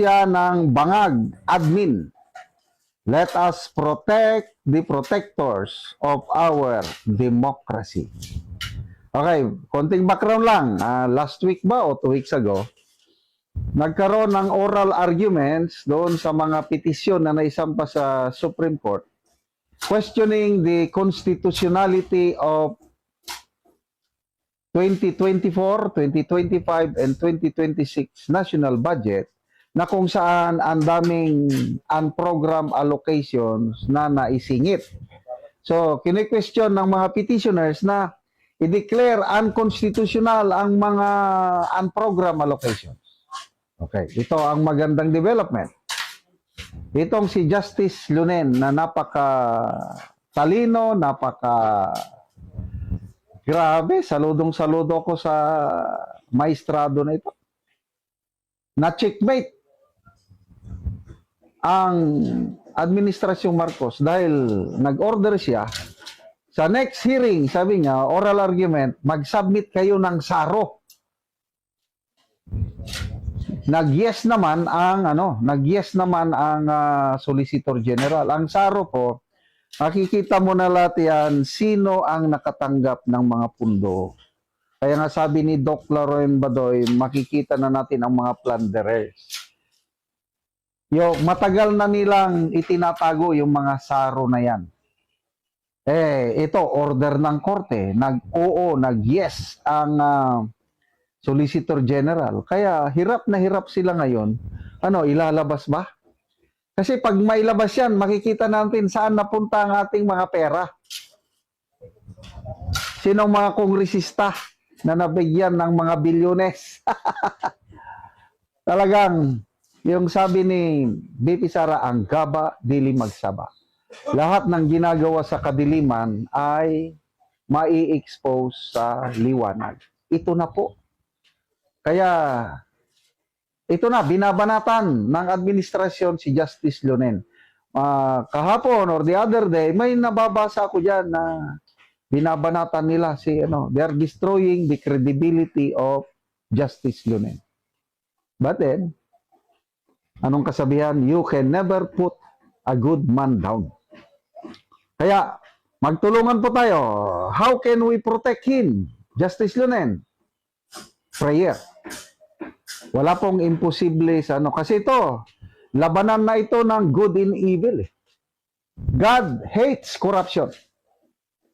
siya ng bangag, admin. Let us protect the protectors of our democracy. Okay, konting background lang. Last week ba o 2 weeks ago, nagkaroon ng oral arguments doon sa mga petisyon na naisampa sa Supreme Court questioning the constitutionality of 2024, 2025, and 2026 national budget na kung saan ang daming unprogrammed allocations na naisingit. So, kini-question ng mga petitioners na i-declare unconstitutional ang mga unprogrammed allocations. Okay, ito ang magandang development. Itong si Justice Lunen na napaka-talino, grabe, saludong-saludo ko sa maestrado na ito. Na-checkmate ang Administrasyong Marcos dahil nag-order siya sa next hearing, sabi niya, oral argument, mag-submit kayo ng SARO. Nag-yes naman ang Solicitor General. Ang SARO po, makikita mo na lahat yan, sino ang nakatanggap ng mga pundo. Kaya nga sabi ni Doc Laurent Badoy, makikita na natin ang mga plunderers. Matagal na nilang itinatago yung mga SARO na yan. Ito, order ng korte. Nag-yes ang Solicitor General. Kaya hirap na hirap sila ngayon. Ilalabas ba? Kasi pag mailabas yan, makikita natin saan napunta ang ating mga pera. Sinong mga kongresista na nabigyan ng mga bilyones? Talagang, yung sabi ni BP Sara, ang gaba, dili magsaba. Lahat ng ginagawa sa kadiliman ay mai-expose sa liwanag. Ito na po. Kaya, ito na, binabanatan ng administrasyon si Justice Lunen. Kahapon or the other day, may nababasa ko dyan na binabanatan nila they are destroying the credibility of Justice Lunen. But then, anong kasabihan? You can never put a good man down. Kaya, magtulungan po tayo. How can we protect him? Justice Lunen? Prayer. Wala pong imposible sa kasi ito, labanan na ito ng good and evil. God hates corruption.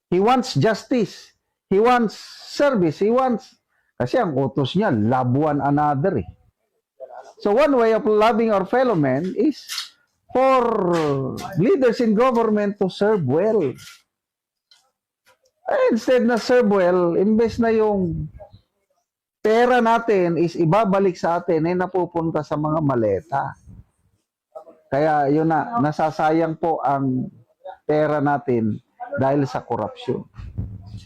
He wants justice. He wants service. He wants, kasi ang utos niya, love one another. So one way of loving our fellow men is for leaders in government to serve well. Instead na serve well, imbes na yung pera natin is ibabalik sa atin napupunta sa mga maleta. Kaya yun na, nasasayang po ang pera natin dahil sa corruption.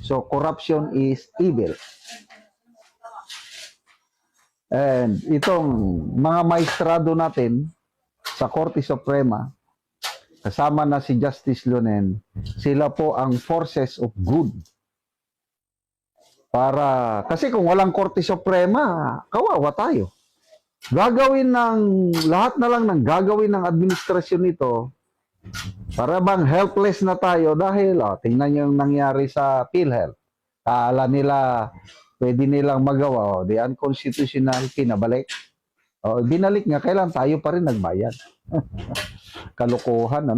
So corruption is evil. And itong mga maestrado natin sa Korte Suprema, kasama na si Justice Lunen, sila po ang forces of good. Kasi kung walang Korte Suprema, kawawa tayo. Lahat na lang ng gagawin ng administrasyon nito, para bang helpless na tayo dahil, tingnan yung nangyari sa PhilHealth. Kala nila, pwede nilang magawa, the unconstitutional, pinabalik. Binalik nga, kailan tayo pa rin nagbayad. Kalokohan,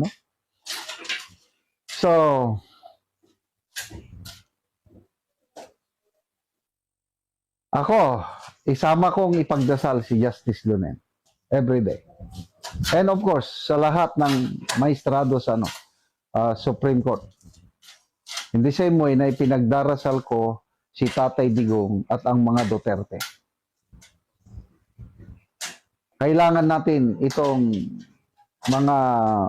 So, ako, isama kong ipagdasal si Justice Lunen every day. And of course, sa lahat ng maestrado sa Supreme Court. In the same way na ipinagdarasal ko si Tatay Digong at ang mga Duterte. Kailangan natin itong mga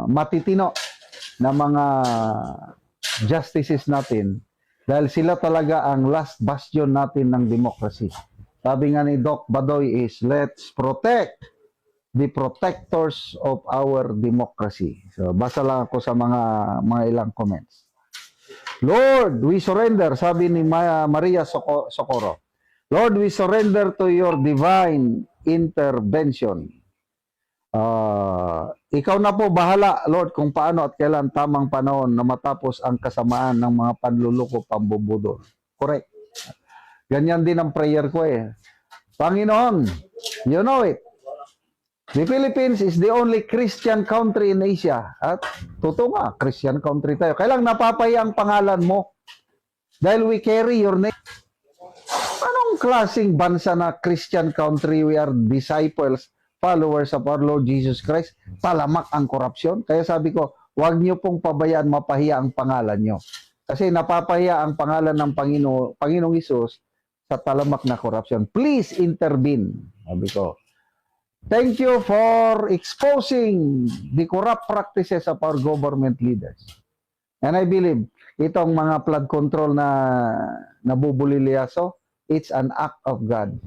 matitino na mga justices natin dahil sila talaga ang last bastion natin ng democracy. Sabi nga ni Doc Badoy is, let's protect the protectors of our democracy. So, basa lang ako sa mga ilang comments. Lord, we surrender, sabi ni Maria Socorro. Lord, we surrender to your divine intervention. Ikaw na po bahala, Lord, kung paano at kailan tamang panahon na matapos ang kasamaan ng mga panluloko, pambubudol. Correct. Ganyan din ang prayer ko eh. Panginoon, you know it. The Philippines is the only Christian country in Asia. At totoo nga, Christian country tayo. Kailang napapahiya ang pangalan mo dahil we carry your name. Anong klaseng bansa na Christian country, we are disciples, followers of our Lord Jesus Christ, talamak ang korupsyon? Kaya sabi ko, huwag niyo pong pabayaan mapahiya ang pangalan niyo. Kasi napapahiya ang pangalan ng Panginoong Isus sa talamak na korupsyon. Please intervene. Sabi ko, thank you for exposing the corrupt practices of our government leaders. And I believe, itong mga flood control na nabubulilyaso, it's an act of God.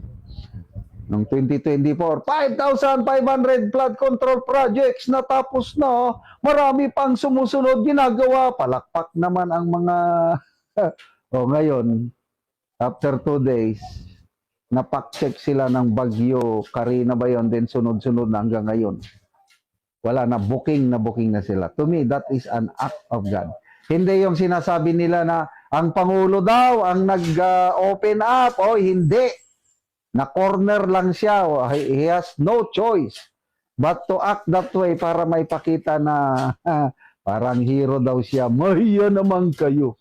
Noong 2024, 5,500 flood control projects natapos na. Marami pang sumusunod ginagawa. Palakpak naman ang mga... ngayon, after 2 days, napak-check sila ng Bagyo, Karina ba yun, then sunod-sunod na hanggang ngayon. Wala na, booking na sila. To me, that is an act of God. Hindi yung sinasabi nila na ang Pangulo daw ang nag-open up. Hindi. Na-corner lang siya. He has no choice but to act that way para maipakita na parang hero daw siya. Mahiya naman kayo.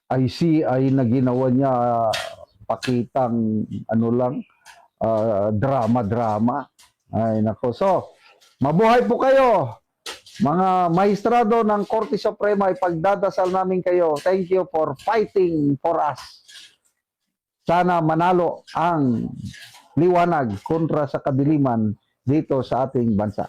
I see ay na ginawa niya pakitang drama-drama. Ay nako. So, mabuhay po kayo. Mga maestrado ng Korte Suprema, ipagdadasal namin kayo. Thank you for fighting for us. Sana manalo ang liwanag kontra sa kadiliman dito sa ating bansa.